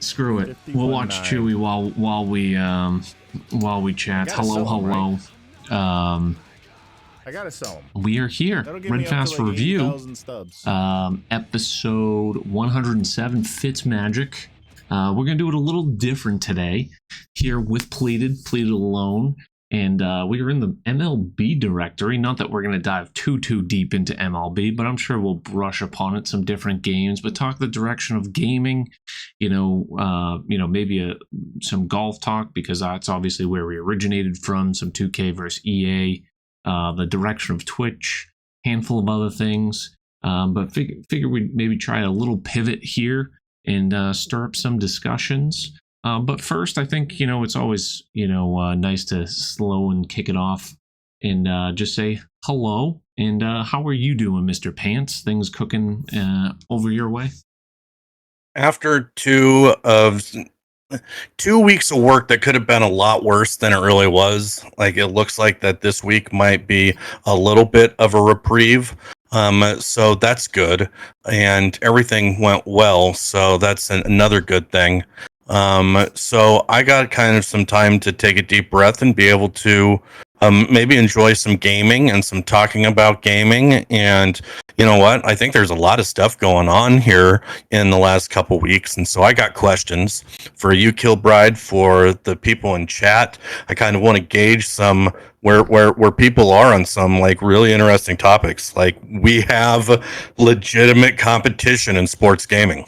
Screw it. We'll watch Chewy while we chat. Hello. I gotta sell them. We are here. Red Fast Review. Episode 107, Fitzmagic. We're gonna do it a little different today. Here with Pleated alone. And we are in the MLB directory. Not that we're going to dive too deep into MLB, but I'm sure we'll brush upon it, some different games, but talk the direction of gaming, maybe some golf talk, because that's obviously where we originated from, some 2K versus EA, the direction of Twitch, handful of other things. But figure we'd maybe try a little pivot here and stir up some discussions. But first, I think, it's always, nice to slow and kick it off and just say hello. And how are you doing, Mr. Pants? Things cooking over your way? After 2 weeks of work that could have been a lot worse than it really was, like it looks like that this week might be a little bit of a reprieve. So that's good. And everything went well. So that's another good thing. So I got kind of some time to take a deep breath and be able to maybe enjoy some gaming and some talking about gaming. And you know what? I think there's a lot of stuff going on here in the last couple weeks. And so I got questions for you, Kilbride, for the people in chat. I kind of want to gauge some where people are on some like really interesting topics. Like we have legitimate competition in sports gaming.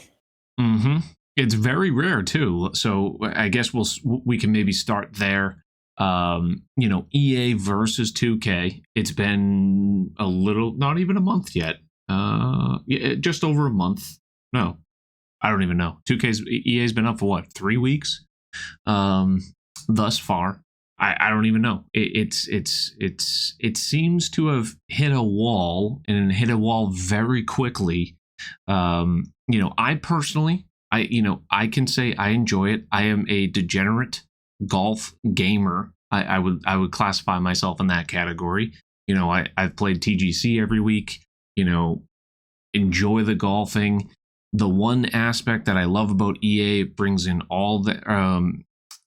Mm-hmm. It's very rare too, so I guess we can maybe start there. EA versus 2K. It's been a little, not even a month yet. Just over a month. No, I don't even know. EA's been up for what, 3 weeks? Thus far, I don't even know. It seems to have hit a wall and hit a wall very quickly. I personally. I can say I enjoy it. I am a degenerate golf gamer. I would classify myself in that category. I've played TGC every week. Enjoy the golfing. The one aspect that I love about EA, it brings in all the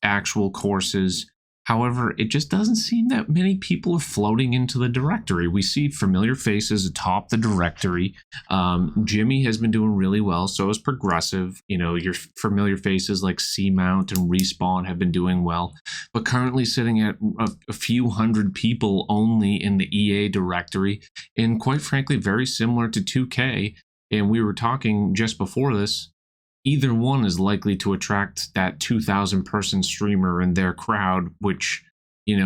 actual courses. However, it just doesn't seem that many people are floating into the directory. We see familiar faces atop the directory. Jimmy has been doing really well. So is Progressive. Your familiar faces like Seamount and Respawn have been doing well. But currently sitting at a few hundred people only in the EA directory. And quite frankly, very similar to 2K. And we were talking just before this. Either one is likely to attract that 2,000 person streamer and their crowd, which,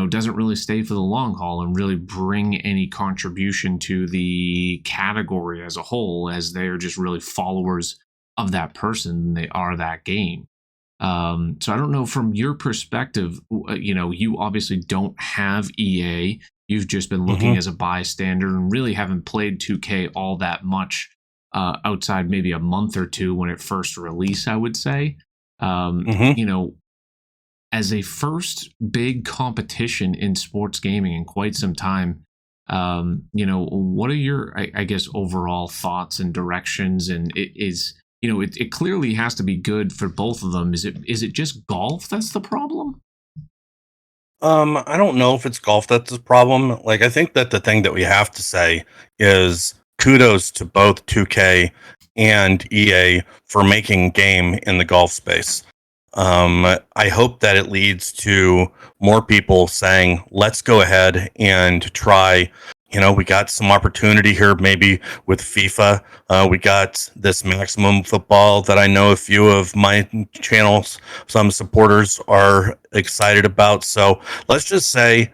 doesn't really stay for the long haul and really bring any contribution to the category as a whole, as they're just really followers of that person. They are that game. So I don't know, from your perspective, you obviously don't have EA. You've just been looking as a bystander and really haven't played 2K all that much. Outside maybe a month or two when it first released, I would say. As a first big competition in sports gaming in quite some time, what are your, I guess, overall thoughts and directions? And it clearly has to be good for both of them. Is it just golf that's the problem? I don't know if it's golf that's the problem. Like, I think that the thing that we have to say is kudos to both 2K and EA for making game in the golf space. I hope that it leads to more people saying, let's go ahead and try. We got some opportunity here, maybe with FIFA. We got this Maximum Football that I know a few of my channels, some supporters are excited about. So let's just say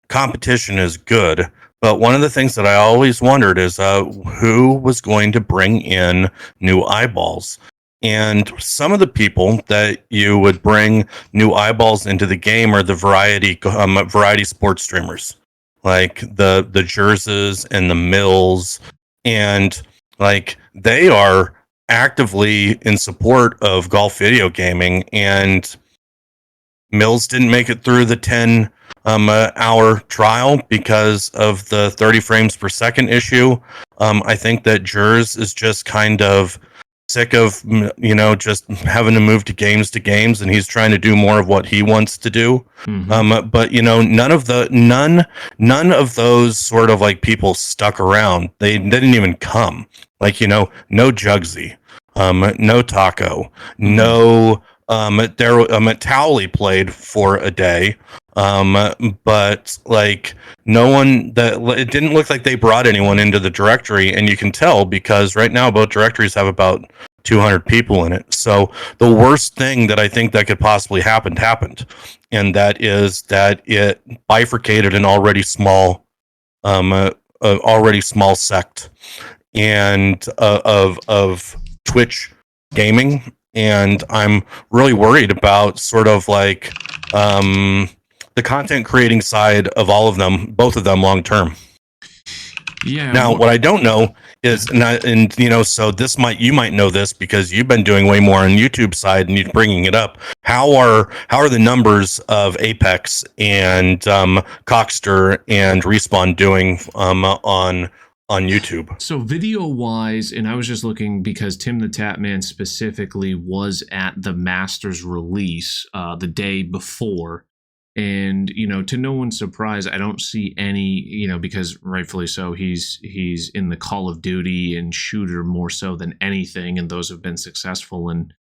competition is good. But one of the things that I always wondered is who was going to bring in new eyeballs. And some of the people that you would bring new eyeballs into the game are the variety sports streamers, like the Jerses and the Mills. And like they are actively in support of golf video gaming. And Mills didn't make it through the 10 hour trial because of the 30 frames per second issue. I think that Jers is just kind of sick of just having to move to games, and he's trying to do more of what he wants to do. But none of those sort of like people stuck around. They didn't even come. Like, no Jugsy, no Taco, no Towley played for a day, but like no one that it didn't look like they brought anyone into the directory, and you can tell because right now both directories have about 200 people in it. So the worst thing that I think that could possibly happened, and that is that it bifurcated an already small sect and of Twitch gaming, and I'm really worried about sort of like the content creating side of all of them, both of them, long term. Yeah. Now, what I don't know is, so this you might know this because you've been doing way more on YouTube side and you're bringing it up. How are the numbers of Apex and Cockster and Respawn doing on YouTube? So video wise, and I was just looking because Tim the Tapman specifically was at the Masters release the day before. And, to no one's surprise, I don't see any, because rightfully so, he's in the Call of Duty and shooter more so than anything. And those have been successful. And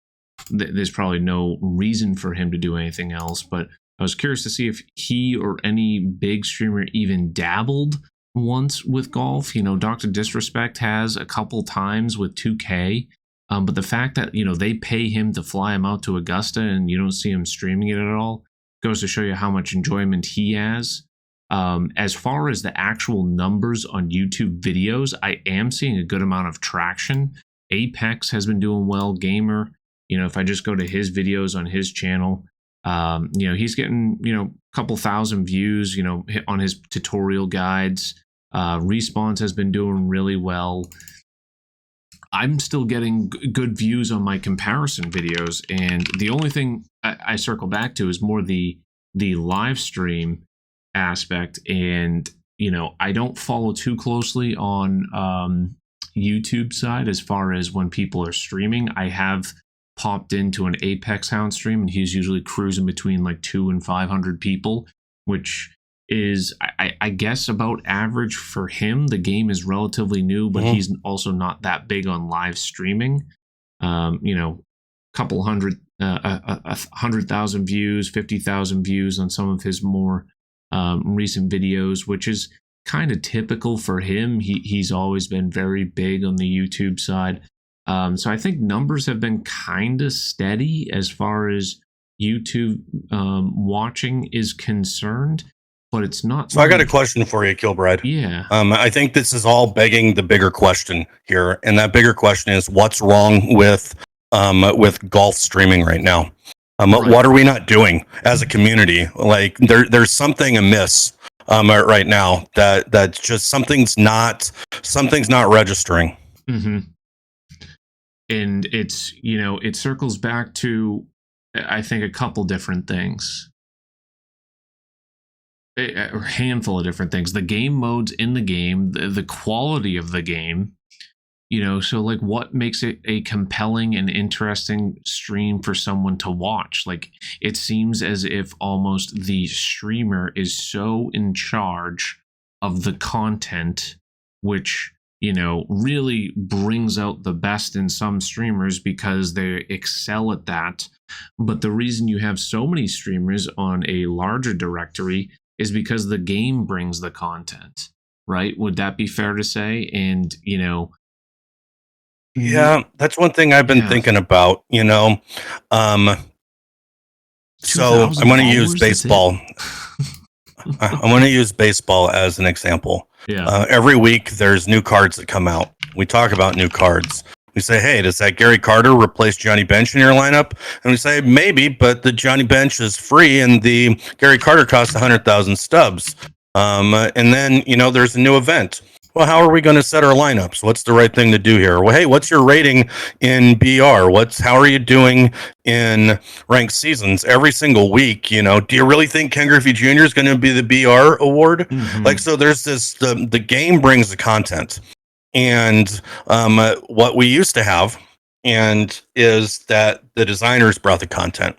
there's probably no reason for him to do anything else. But I was curious to see if he or any big streamer even dabbled once with golf. Dr. Disrespect has a couple times with 2K. But the fact that, they pay him to fly him out to Augusta and you don't see him streaming it at all goes to show you how much enjoyment he has. As far as the actual numbers on YouTube videos, I am seeing a good amount of traction. Apex has been doing well. Gamer, if I just go to his videos on his channel, he's getting, a couple thousand views, on his tutorial guides. Respawns has been doing really well. I'm still getting good views on my comparison videos, and the only thing I circle back to is more the live stream aspect. And I don't follow too closely on YouTube side as far as when people are streaming. I have popped into an Apex Hound stream, and he's usually cruising between like 200 and 500 people, which is I guess about average for him. The game is relatively new, but he's also not that big on live streaming. Couple hundred, 100,000 views, 50,000 views on some of his more recent videos, which is kind of typical for him. He's always been very big on the YouTube side. So I think numbers have been kind of steady as far as YouTube watching is concerned. But it's not. So I got a question for you, Kilbride. Yeah. I think this is all begging the bigger question here, and that bigger question is, what's wrong with golf streaming right now? Right. What are we not doing as a community? Like there's something amiss right now that's just something's not registering. Mm-hmm. And it's it circles back to I think a couple different things. A handful of different things. The game modes in the game, the quality of the game, so like what makes it a compelling and interesting stream for someone to watch? Like it seems as if almost the streamer is so in charge of the content, which really brings out the best in some streamers because they excel at that. But the reason you have so many streamers on a larger directory is because the game brings the content, right? Would that be fair to say? And, yeah, that's one thing I've been thinking about, So I'm going to use baseball. I'm going to use baseball as an example. Yeah. Every week there's new cards that come out. We talk about new cards. We say, hey, does that Gary Carter replace Johnny Bench in your lineup? And we say, maybe, but the Johnny Bench is free and the Gary Carter costs 100,000 stubs. And then, there's a new event. Well, how are we going to set our lineups? What's the right thing to do here? Well, hey, what's your rating in BR? How are you doing in ranked seasons every single week? Do you really think Ken Griffey Jr. is going to be the BR award? Mm-hmm. So there's this, the game brings the content. And what we used to have and is that the designers brought the content.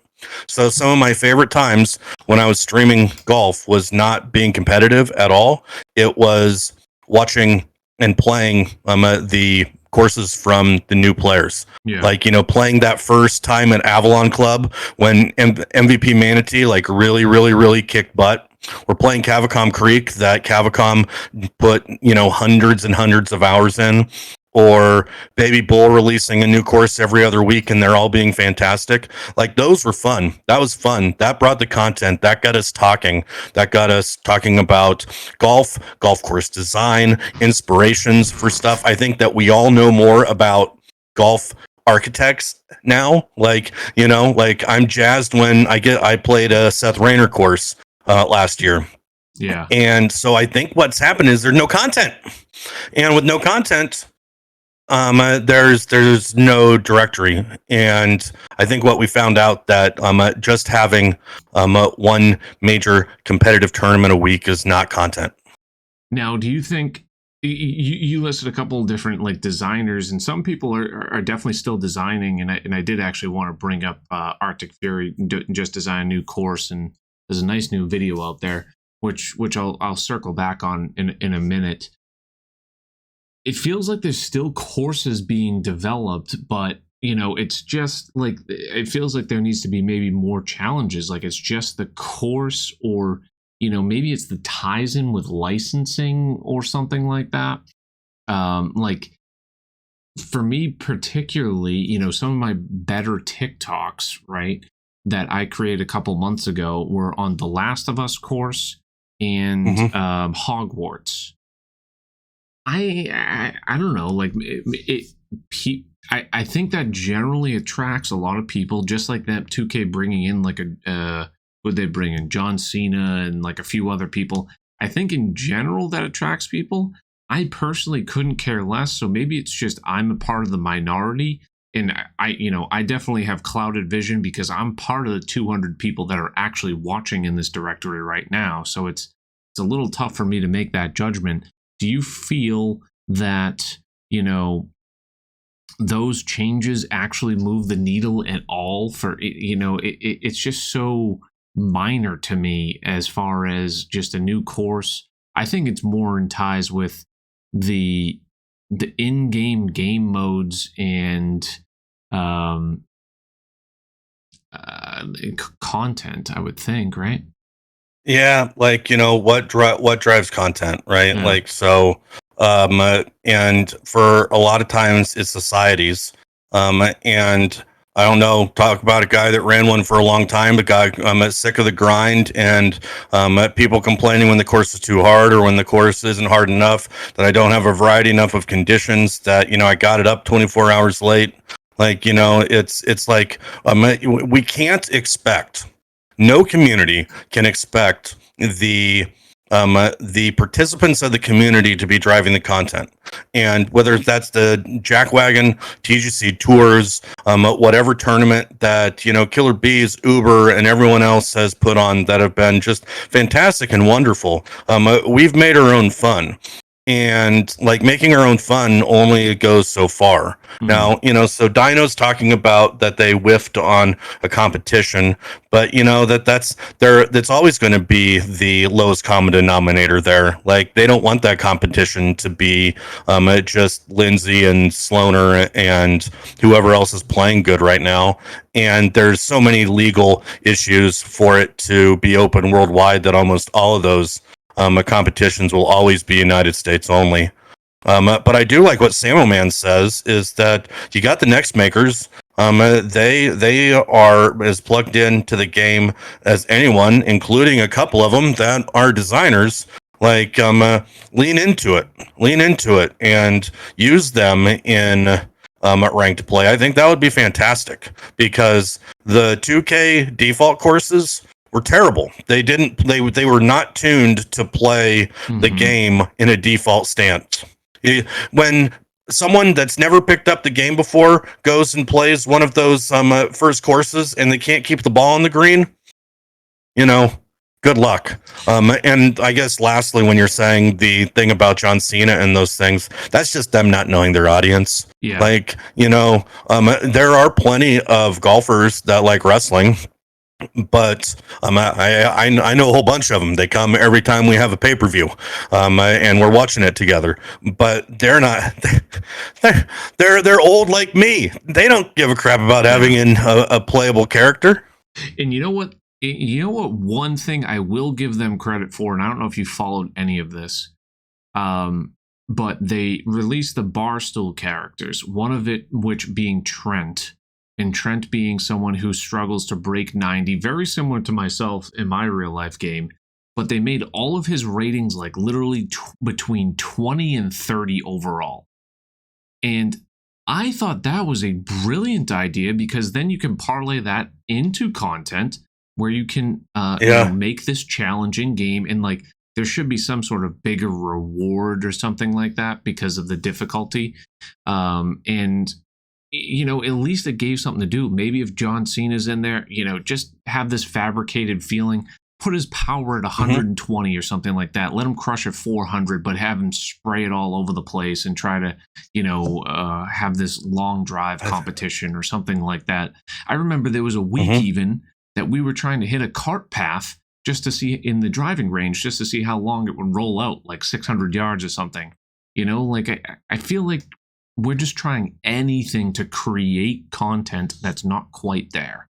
So some of my favorite times when I was streaming golf was not being competitive at all. It was watching and playing the courses from the new players. Yeah. Like, playing that first time at Avalon Club when MVP Manatee like really, really, really kicked butt. We're playing Cavacom Creek that Cavacom put, hundreds and hundreds of hours in, or Baby Bull releasing a new course every other week and they're all being fantastic. Like, those were fun. That was fun. That brought the content. That got us talking. That got us talking about golf course design, inspirations for stuff. I think that we all know more about golf architects now. Like, like I'm jazzed when I played a Seth Rayner course last year. Yeah. And so I think what's happened is there's no content. And with no content, there's no directory, and I think what we found out that just having one major competitive tournament a week is not content. Now, do you think you listed a couple of different like designers, and some people are definitely still designing, and I did actually want to bring up Arctic Fury just design a new course, and there's a nice new video out there, which I'll circle back on in a minute. It feels like there's still courses being developed, but it's just like it feels like there needs to be maybe more challenges. Like it's just the course, or maybe it's the ties in with licensing or something like that. Like for me particularly, some of my better TikToks, right, that I created a couple months ago were on the Last of Us course and Hogwarts. I don't know, like I think that generally attracts a lot of people, just like that 2K bringing in like would they bring in John Cena and like a few other people. I think in general that attracts people. I personally couldn't care less, so maybe it's just I'm a part of the minority, and I definitely have clouded vision because I'm part of the 200 people that are actually watching in this directory right now. So it's a little tough for me to make that judgment. Do you feel that, those changes actually move the needle at all for, it's just so minor to me as far as just a new course. I think it's more in ties with the in-game game modes and content, I would think, right? Yeah, like what drives content, right? Yeah. Like so, and for a lot of times it's societies, and I don't know. Talk about a guy that ran one for a long time. The guy sick of the grind and people complaining when the course is too hard or when the course isn't hard enough. That I don't have a variety enough of conditions. That I got it up 24 hours late. Like it's like we can't expect. No community can expect the participants of the community to be driving the content, and whether that's the Jackwagon, TGC Tours, whatever tournament that Killer Bees, Uber, and everyone else has put on that have been just fantastic and wonderful. We've made our own fun. And like making our own fun only goes so far. Now, so Dino's talking about that they whiffed on a competition, but that's always going to be the lowest common denominator there. Like they don't want that competition to be just Lindsay and Sloaner and whoever else is playing good right now. And there's so many legal issues for it to be open worldwide that almost all of those competitions will always be United States only. But I do like what Samo Man says is that you got the next makers. They are as plugged into the game as anyone, including a couple of them that are designers. Like lean into it, and use them in ranked play. I think that would be fantastic because the 2K default courses were terrible. They were not tuned to play the game in a default stance. When someone that's never picked up the game before goes and plays one of those first courses and they can't keep the ball on the green, good luck. And I guess lastly, when you're saying the thing about John Cena and those things, that's just them not knowing their audience. Yeah. Like, there are plenty of golfers that like wrestling, but I know a whole bunch of them. They come every time we have a pay-per-view, and we're watching it together. But they're not. They're old like me. They don't give a crap about having a playable character. And you know what? One thing I will give them credit for, and I don't know if you followed any of this, but they released the Barstool characters. One of it, which being Trent. And Trent being someone who struggles to break 90, very similar to myself in my real life game. But they made all of his ratings like literally between 20 and 30 overall. And I thought that was a brilliant idea, because then you can parlay that into content where you can make this challenging game, and like there should be some sort of bigger reward or something like that because of the difficulty. And at least it gave something to do. Maybe if John Cena's in there, just have this fabricated feeling, put his power at 120 or something like that. Let him crush at 400, but have him spray it all over the place and try to, have this long drive competition or something like that. I remember there was a week even that we were trying to hit a cart path just to see in the driving range, just to see how long it would roll out, like 600 yards or something. I feel like we're just trying anything to create content that's not quite there.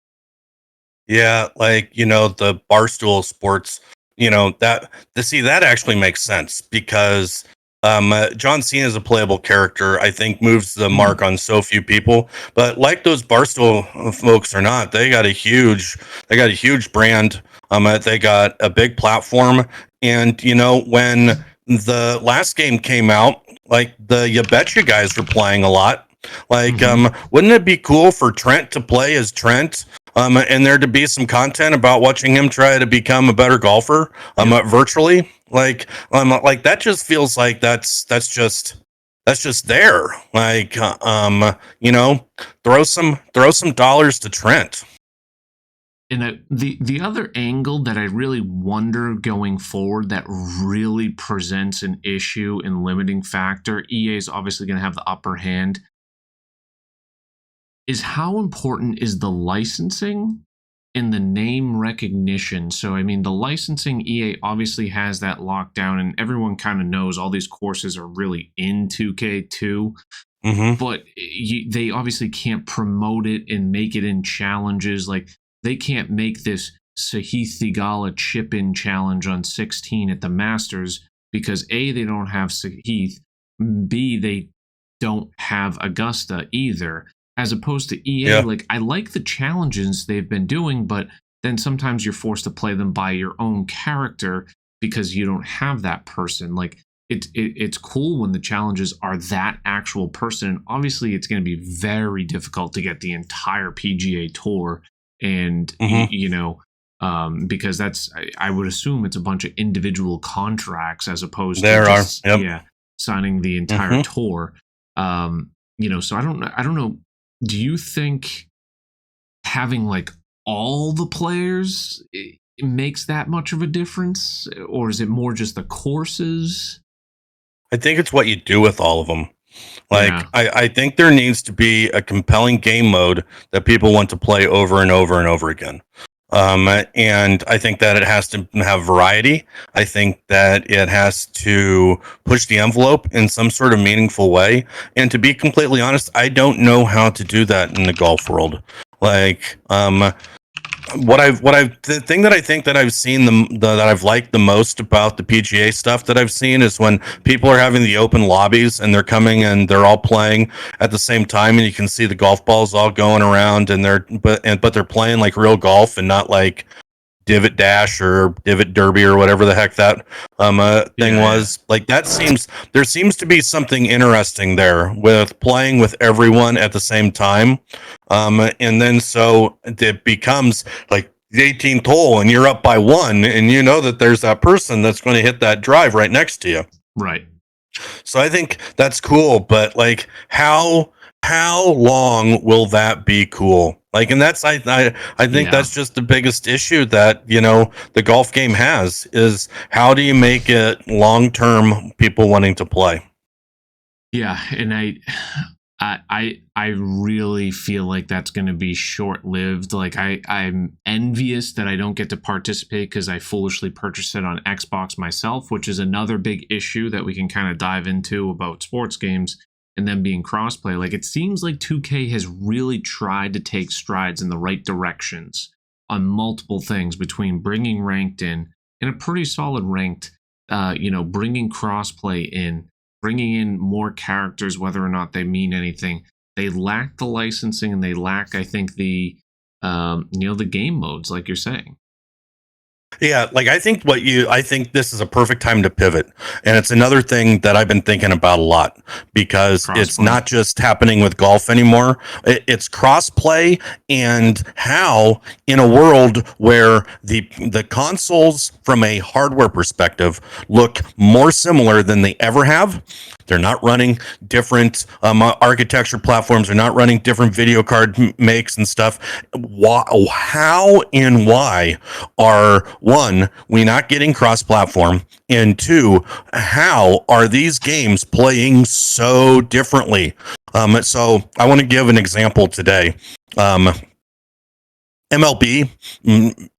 Yeah, like, the Barstool Sports, that actually makes sense, because John Cena is a playable character. I think moves the mark on so few people, but like those Barstool folks or not, they got a huge brand. They got a big platform, and when the last game came out, like the You Betcha guys were playing a lot. Like, wouldn't it be cool for Trent to play as Trent? And there to be some content about watching him try to become a better golfer, virtually. Like that just feels like that's just there. Like, throw some dollars to Trent. And the other angle that I really wonder going forward that really presents an issue and limiting factor, EA is obviously going to have the upper hand, is how important is the licensing and the name recognition. So, I mean, the licensing, EA obviously has that locked down, and everyone kind of knows all these courses are really in 2K2. But they obviously can't promote it and make it in challenges. Like, they can't make this Sahith Theegala chip-in challenge on 16 at the Masters because A, they don't have Sahith, B, they don't have Augusta either. As opposed to EA, like, I like the challenges they've been doing, but then sometimes you're forced to play them by your own character because you don't have that person. Like, it's cool when the challenges are that actual person. And obviously, it's going to be very difficult to get the entire PGA Tour, and because I would assume it's a bunch of individual contracts as opposed to signing the entire tour. So I don't know. Do you think having like all the players it makes that much of a difference, or is it more just the courses? I think it's what you do with all of them. Like, I think there needs to be a compelling game mode that people want to play over and over and over again. And I think that it has to have variety. I think that it has to push the envelope in some sort of meaningful way. And to be completely honest, I don't know how to do that in the golf world. Like, the thing that I think that I've seen that I've liked the most about the PGA stuff that I've seen is when people are having the open lobbies and they're coming and they're all playing at the same time, and you can see the golf balls all going around, and they're playing like real golf and not like Divot Dash or Divot Derby or whatever the heck that thing was. Like, there seems to be something interesting there with playing with everyone at the same time. And then so it becomes like the 18th hole and you're up by one, and you know that there's that person that's going to hit that drive right next to you. Right. So I think that's cool, but like how how long will that be cool? Like, and that's I think that's just the biggest issue that, you know, the golf game has, is how do you make it long term people wanting to play? Yeah, and I really feel like that's going to be short lived. Like I'm envious that I don't get to participate because I foolishly purchased it on Xbox myself, which is another big issue that we can kind of dive into about sports games and them being crossplay. Like it seems like 2K has really tried to take strides in the right directions on multiple things, between bringing ranked in and a pretty solid ranked, bringing crossplay in, bringing in more characters, whether or not they mean anything. They lack the licensing, and they lack, I think, the game modes, like you're saying. Yeah, like I think this is a perfect time to pivot. And it's another thing that I've been thinking about a lot, because it's Crossplay. not just happening with golf anymore. It's crossplay, and how, in a world where the consoles from a hardware perspective look more similar than they ever have. They're not running different architecture platforms. They're not running different video card makes and stuff. How and why are, one, we not getting cross-platform, and two, how are these games playing so differently? So I want to give an example today. MLB,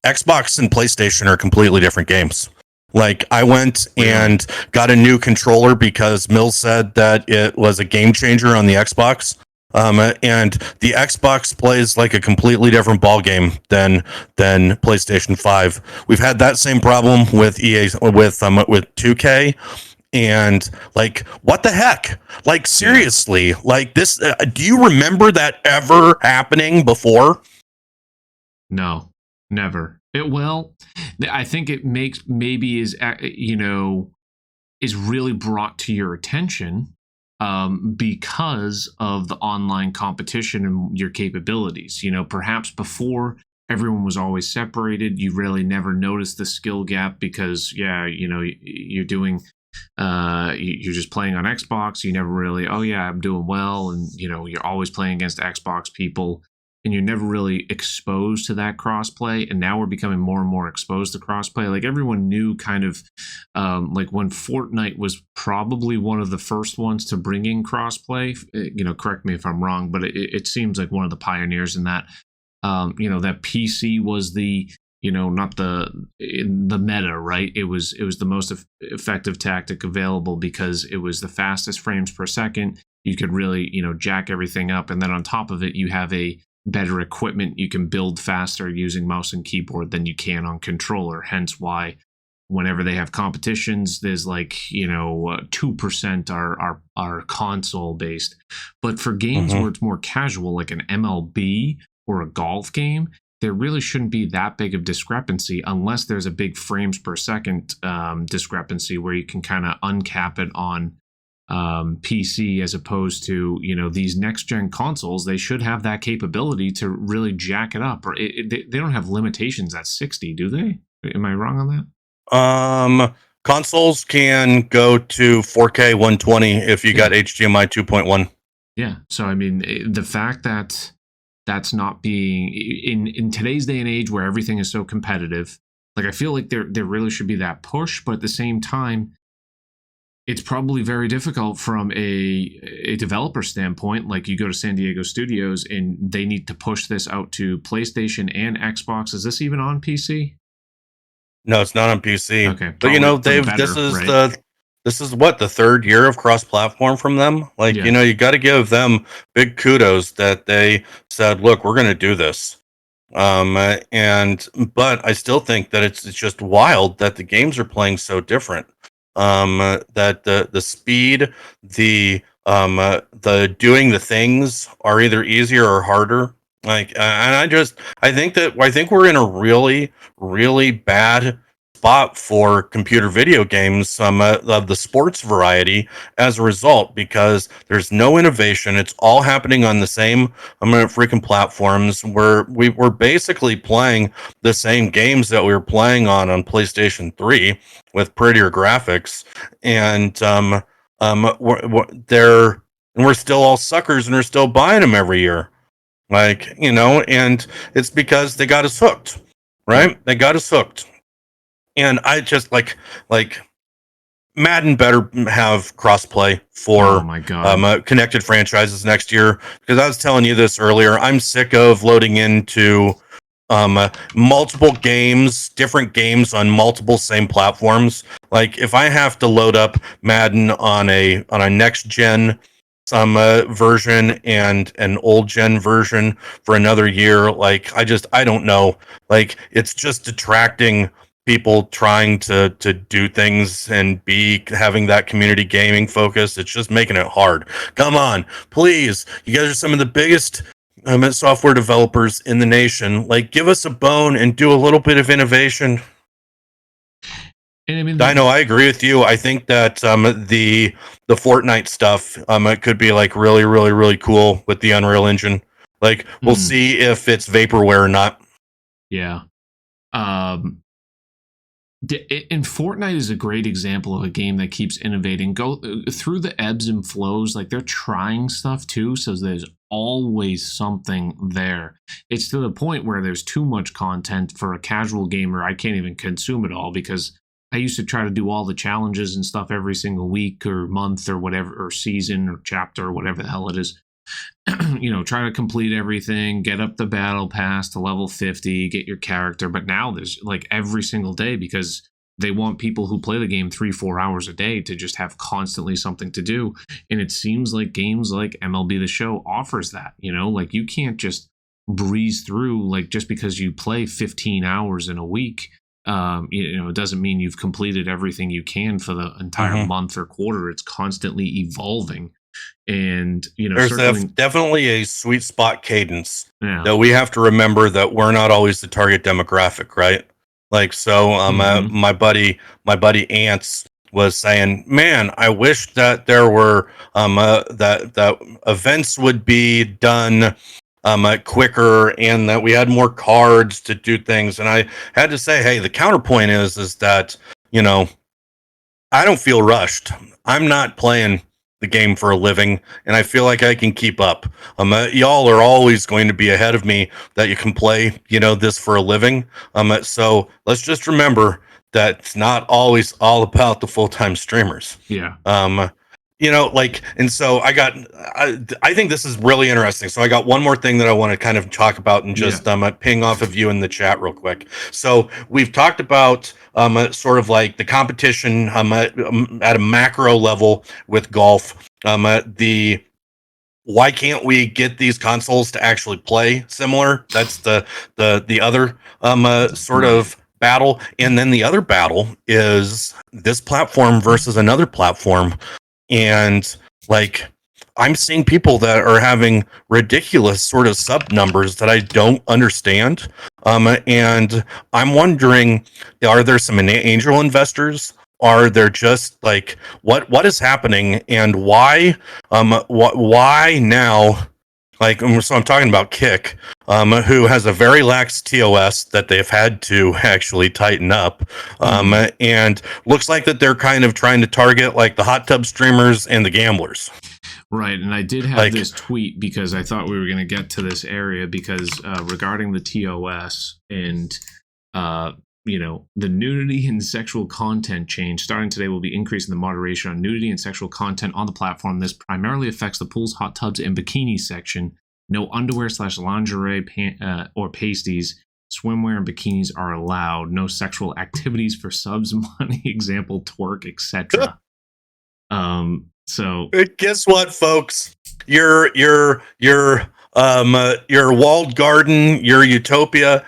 Xbox and PlayStation are completely different games. Like, I went and got a new controller because Mills said that it was a game changer on the Xbox. And the Xbox plays like a completely different ball game than PlayStation 5. We've had that same problem with EA, with 2K. And like, what the heck? Like, seriously, like this, do you remember that ever happening before? No, never. I think it makes, maybe is really brought to your attention because of the online competition and your capabilities. Perhaps before, everyone was always separated. You really never noticed the skill gap because, you're doing, you're just playing on Xbox. You never really, oh yeah, I'm doing well, and you're always playing against Xbox people, and you're never really exposed to that crossplay. And now we're becoming more and more exposed to crossplay. Like everyone knew, kind of, like when Fortnite was probably one of the first ones to bring in crossplay. Correct me if I'm wrong, but it seems like one of the pioneers in that. That PC was the, not the meta, right? It was the most effective tactic available because it was the fastest frames per second. You could really, jack everything up, and then on top of it, you have a better equipment. You can build faster using mouse and keyboard than you can on controller. Hence why whenever they have competitions, there's like 2% are console based. But for games where it's more casual, like an MLB or a golf game, there really shouldn't be that big of discrepancy unless there's a big frames per second discrepancy where you can kind of uncap it on PC, as opposed to these next gen consoles. They should have that capability to really jack it up. Or they don't have limitations at 60, do they? Am I wrong on that? Consoles can go to 4K 120 if you got HDMI 2.1. Yeah. So I mean, the fact that that's not being in today's day and age where everything is so competitive, like I feel like there really should be that push, but at the same time, it's probably very difficult from a developer standpoint. Like you go to San Diego Studios and they need to push this out to PlayStation and Xbox. Is this even on PC? No, it's not on PC. Okay, But better, this is what, the third year of cross-platform from them. Like, yeah. you got to give them big kudos that they said, "Look, we're going to do this." But I still think that it's just wild that the games are playing so different. That the speed, the doing the things are either easier or harder. Like, and I think we're in a really, really bad spot for computer video games, of the sports variety, as a result, because there's no innovation. It's all happening on the same freaking platforms. We're basically playing the same games that we were playing on PlayStation 3 with prettier graphics, and they're and we're still all suckers and are still buying them every year. Like, and it's because they got us hooked, right? Yep. They got us hooked. And I just like Madden better have crossplay Oh for my God. connected franchises next year, because I was telling you this earlier. I'm sick of loading into multiple games, different games on multiple same platforms. Like if I have to load up Madden on a next gen version and an old gen version for another year, like I don't know. Like it's just detracting people trying to do things and be having that community gaming focus. It's just making it hard. Come on, please. You guys are some of the biggest software developers in the nation. Like, give us a bone and do a little bit of innovation. And I mean, Dino, I agree with you. I think that the Fortnite stuff it could be like really, really, really cool with the Unreal Engine. Like, we'll see if it's vaporware or not. Yeah. And Fortnite is a great example of a game that keeps innovating. Go through the ebbs and flows. Like they're trying stuff too, so there's always something there. It's to the point where there's too much content for a casual gamer. I can't even consume it all because I used to try to do all the challenges and stuff every single week or month or whatever, or season or chapter or whatever the hell it is. Try to complete everything, get up the battle pass to level 50, get your character. But now there's like every single day, because they want people who play the game 3-4 hours a day to just have constantly something to do. And it seems like games like MLB The Show offers that. Like you can't just breeze through, like just because you play 15 hours in a week. It doesn't mean you've completed everything you can for the entire month or quarter. It's constantly evolving. And there's definitely a sweet spot cadence that we have to remember, that we're not always the target demographic, right? Like, so my buddy Ants was saying, man, I wish that there were that events would be done quicker, and that we had more cards to do things. And I had to say, hey, the counterpoint is that I don't feel rushed. I'm not playing the game for a living, and I feel like I can keep up. Y'all are always going to be ahead of me, that you can play, this for a living. So let's just remember that it's not always all about the full-time streamers. Yeah. And so I think this is really interesting. So I got one more thing that I want to kind of talk about and just ping off of you in the chat real quick. So we've talked about sort of like the competition at a macro level with golf. Why can't we get these consoles to actually play similar? That's the other sort of battle. And then the other battle is this platform versus another platform. And like, I'm seeing people that are having ridiculous sort of sub numbers that I don't understand. And I'm wondering, are there some angel investors? Are there just like, what is happening, and why now? Like, so I'm talking about Kick, who has a very lax TOS that they've had to actually tighten up, and looks like that they're kind of trying to target like the hot tub streamers and the gamblers. Right, and I did have this tweet because I thought we were going to get to this area, because regarding the TOS and the nudity and sexual content change starting today will be increasing the moderation on nudity and sexual content on the platform. This primarily affects the pools, hot tubs, and bikini section. No underwear/lingerie or pasties. Swimwear and bikinis are allowed. No sexual activities for subs, money, example, twerk, etc. So guess what, folks? Your walled garden, your utopia,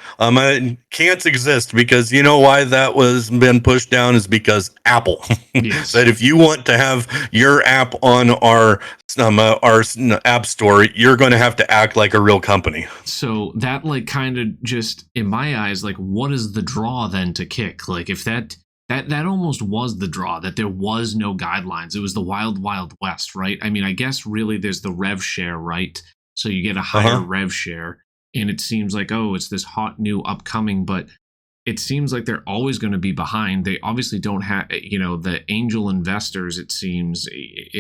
can't exist, because you know why that was been pushed down is because Apple said if you want to have your app on our app store, you're going to have to act like a real company. So that like kind of just, in my eyes, like, what is the draw then to Kick? Like, if that almost was the draw, that there was no guidelines. It was the wild, wild west, right? I mean, I guess really there's the rev share, right? So you get a higher rev share, and it seems like, oh, it's this hot new upcoming, but it seems like they're always going to be behind. They obviously don't have, the angel investors, it seems,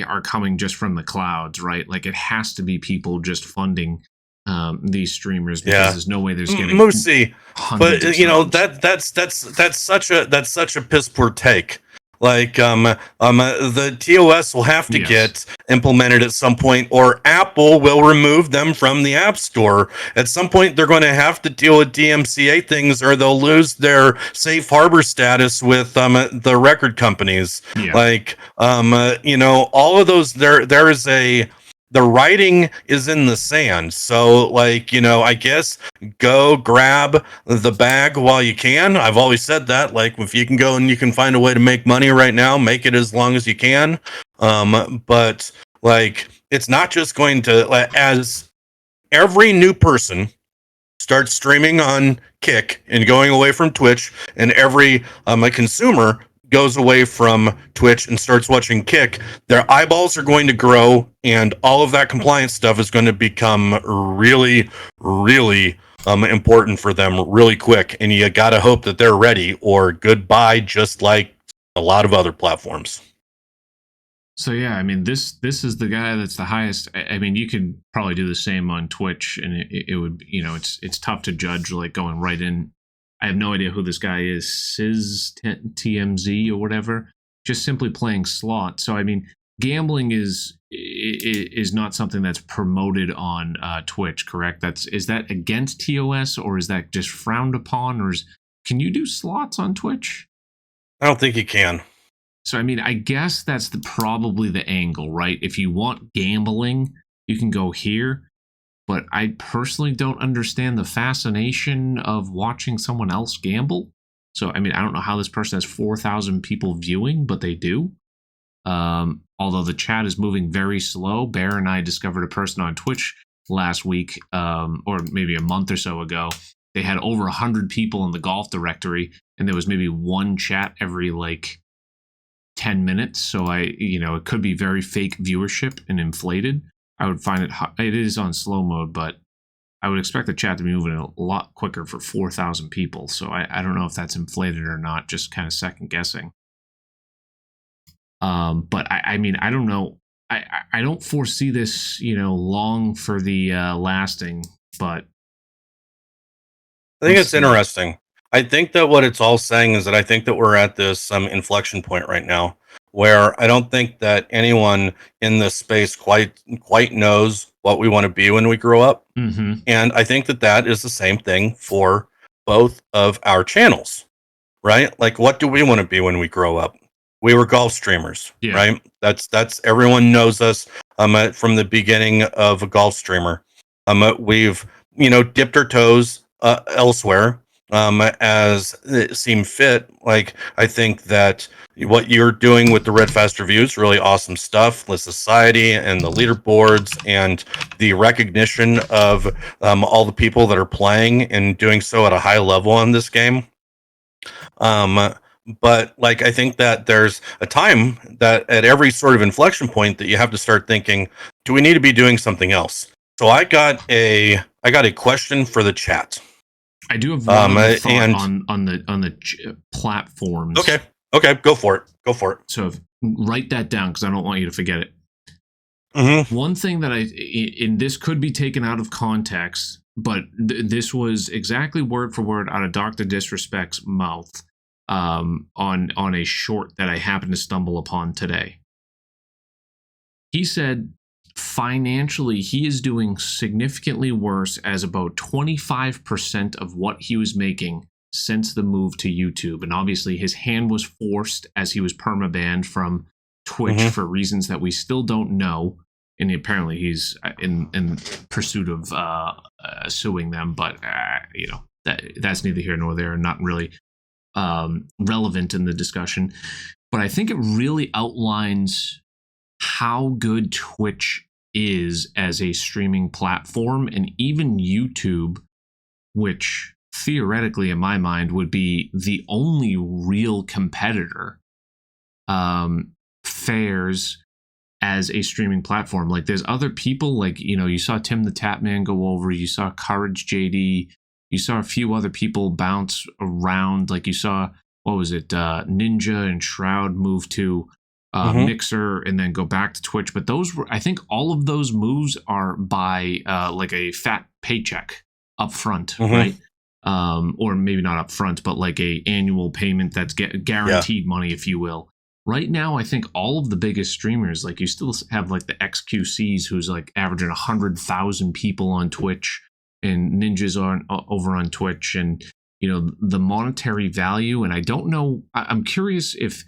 are coming just from the clouds, right? Like it has to be people just funding these streamers because there's no way there's getting Moosey. hundreds But of subs. that's such a piss poor take. Like the TOS will have to get implemented at some point, or Apple will remove them from the App Store. At some point, they're going to have to deal with DMCA things, or they'll lose their safe harbor status with the record companies. Yeah. Like all of those. There is the writing is in the sand. So like, I guess go grab the bag while you can. I've always said that, like, if you can go and you can find a way to make money right now, make it as long as you can. But like, it's not just going to, as every new person starts streaming on Kick and going away from Twitch, and every a consumer goes away from Twitch and starts watching Kick, their eyeballs are going to grow, and all of that compliance stuff is going to become really, really important for them really quick. And you got to hope that they're ready, or goodbye, just like a lot of other platforms. So yeah, I mean, this is the guy that's the highest. I mean, you could probably do the same on Twitch, and it would, it's tough to judge, like, going right in. I have no idea who this guy is, Sizz TMZ or whatever, just simply playing slots. So, I mean, gambling is not something that's promoted on Twitch, correct? Is that against TOS, or is that just frowned upon? Or can you do slots on Twitch? I don't think you can. So, I mean, I guess that's probably the angle, right? If you want gambling, you can go here. But I personally don't understand the fascination of watching someone else gamble. So, I mean, I don't know how this person has 4,000 people viewing, but they do. Although the chat is moving very slow. Bear and I discovered a person on Twitch last week, or maybe a month or so ago. They had over 100 people in the golf directory, and there was maybe one chat every, 10 minutes. So it could be very fake viewership and inflated. I would find it is on slow mode, but I would expect the chat to be moving a lot quicker for 4,000 people. So I don't know if that's inflated or not, just kind of second guessing. But I mean, I don't know. I don't foresee this, long for the lasting, but I think it's interesting. I think that what it's all saying is that I think that we're at this inflection point right now, where I don't think that anyone in this space quite knows what we want to be when we grow up. Mm-hmm. And I think that is the same thing for both of our channels, right? Like, what do we want to be when we grow up? We were golf streamers, right? That's everyone knows us from the beginning of a golf streamer. We've dipped our toes elsewhere as it seemed fit. Like, I think that what you're doing with the Red Fast reviews, really awesome stuff. The society and the leaderboards and the recognition of all the people that are playing and doing so at a high level in this game. But like, I think that there's a time that at every sort of inflection point that you have to start thinking, do we need to be doing something else? So I got a question for the chat. I do have one thought on the platforms. Okay, go for it. So write that down, because I don't want you to forget it. Mm-hmm. One thing that and this could be taken out of context, but this was exactly word for word out of Dr. Disrespect's mouth on a short that I happened to stumble upon today. He said, financially, he is doing significantly worse, as about 25% of what he was making since the move to YouTube. And obviously his hand was forced as he was permabanned from Twitch for reasons that we still don't know. And apparently he's in pursuit of suing them. But, that's neither here nor there, and not really relevant in the discussion. But I think it really outlines how good Twitch is as a streaming platform, and even YouTube, which theoretically in my mind would be the only real competitor, fares as a streaming platform. Like, there's other people, like, you saw Tim the Tapman go over, you saw Courage JD, You saw a few other people bounce around. Like you saw, what was it? Ninja and Shroud move to Mixer and then go back to Twitch. But those were, I think all of those moves are by like a fat paycheck up front, right? Or maybe not up front, but like a annual payment that's guaranteed money, if you will. Right now, I think all of the biggest streamers, like you still have like the XQCs, who's like averaging 100,000 people on Twitch, and Ninjas on over on Twitch, and you know the monetary value. And I don't know. I'm curious if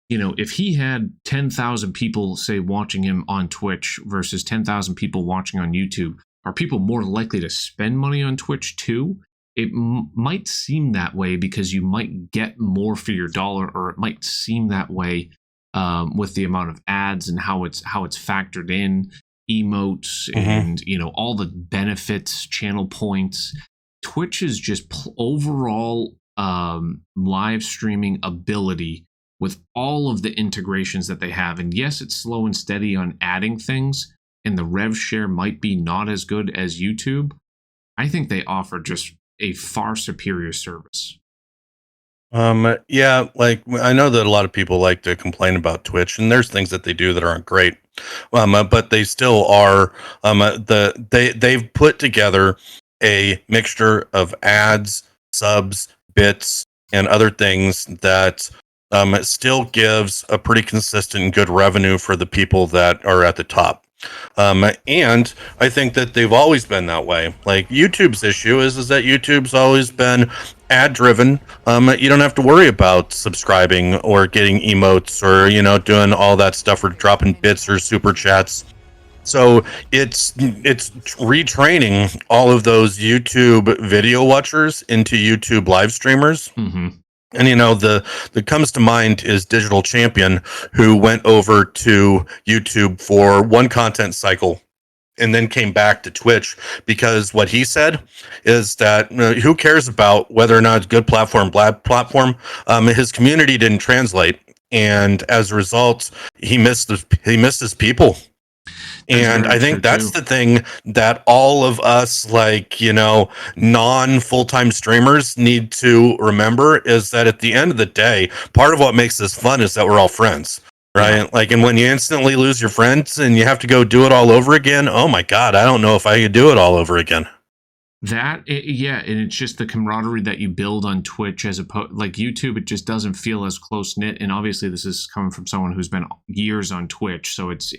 if he had 10,000 people say watching him on Twitch versus 10,000 people watching on YouTube, are people more likely to spend money on Twitch too? It might seem that way because you might get more for your dollar, or it might seem that way with the amount of ads and how it's factored in, emotes and all the benefits, channel points. Twitch is just overall live streaming ability with all of the integrations that they have. And yes, it's slow and steady on adding things, and the rev share might be not as good as YouTube. I think they offer just a far superior service. Yeah, like I know that a lot of people like to complain about Twitch, and there's things that they do that aren't great. But they still are. They've put together a mixture of ads, subs, bits, and other things that it still gives a pretty consistent and good revenue for the people that are at the top. And I think that they've always been that way. Like YouTube's issue is that YouTube's always been ad driven. You don't have to worry about subscribing or getting emotes or doing all that stuff or dropping bits or super chats. So it's retraining all of those YouTube video watchers into YouTube live streamers. And the comes to mind is Digital Champion, who went over to YouTube for one content cycle and then came back to Twitch, because what he said is that who cares about whether or not it's a good platform, bad platform? His community didn't translate, and as a result, he missed his people. And I think that's the thing that all of us, like, non full-time streamers need to remember, is that at the end of the day, part of what makes this fun is that we're all friends, right? Yeah. Like, and when you instantly lose your friends and you have to go do it all over again, oh my God, I don't know if I could do it all over again. And it's just the camaraderie that you build on Twitch as opposed, like YouTube, it just doesn't feel as close knit. And obviously, this is coming from someone who's been years on Twitch, so it's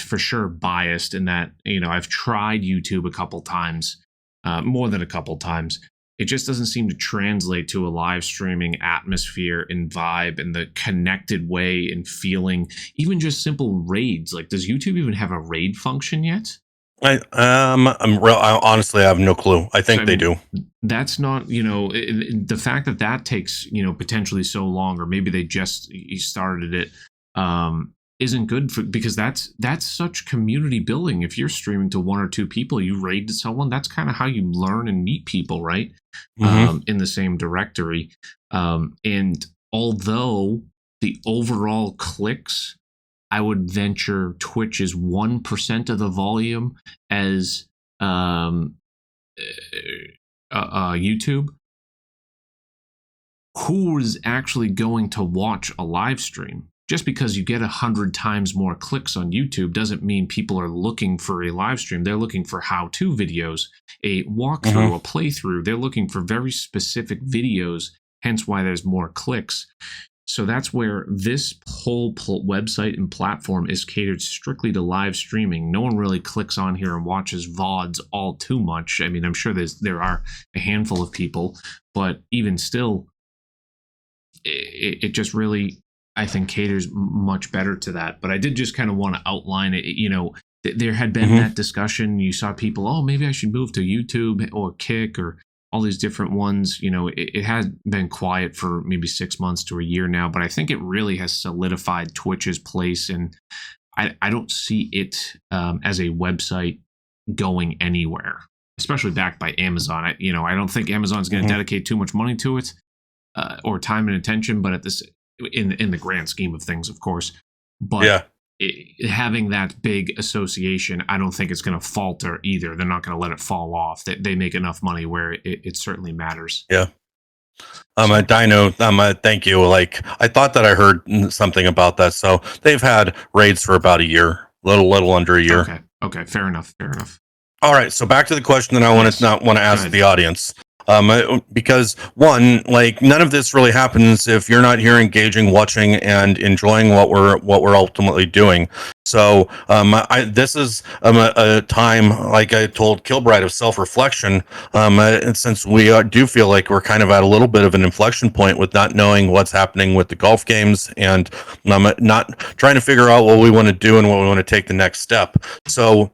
for sure biased in that, I've tried YouTube a couple times, more than a couple times. It just doesn't seem to translate to a live streaming atmosphere and vibe and the connected way and feeling, even just simple raids. Like, does YouTube even have a raid function yet? Honestly, I have no clue. I think they do. That's not, the fact that takes, potentially so long, or maybe they just started it, isn't good because that's such community building. If you're streaming to one or two people, you raid to someone, that's kind of how you learn and meet people, right? In the same directory. And although the overall clicks, I would venture Twitch is 1% of the volume as YouTube. Who is actually going to watch a live stream? Just because you get 100 times more clicks on YouTube doesn't mean people are looking for a live stream. They're looking for how-to videos, a walkthrough, a playthrough. They're looking for very specific videos, hence why there's more clicks. So that's where this whole website and platform is catered strictly to live streaming. No one really clicks on here and watches VODs all too much. I mean, I'm sure there are a handful of people, but even still, it just really, I think, caters much better to that. But I did just kind of want to outline it. There had been that discussion. You saw people, oh, maybe I should move to YouTube or Kick or all these different ones. It has been quiet for maybe 6 months to a year now, but I think it really has solidified Twitch's place. And I don't see it as a website going anywhere, especially backed by Amazon. I don't think Amazon's going to dedicate too much money to it or time and attention, but at this, in the grand scheme of things, of course. But having that big association, I don't think it's going to falter either. They're not going to let it fall off. They make enough money where it certainly matters. Yeah. Dino, thank you. Like, I thought that I heard something about that. So they've had raids for about a year, little under a year. Okay. Fair enough. All right. So back to the question that I want to ask the audience. Because one, like, none of this really happens if you're not here engaging, watching, and enjoying what we're ultimately doing. So this is a time, like I told Kilbride, of self-reflection. And since we do feel like we're kind of at a little bit of an inflection point with not knowing what's happening with the golf games, and not trying to figure out what we want to do and what we want to take the next step. So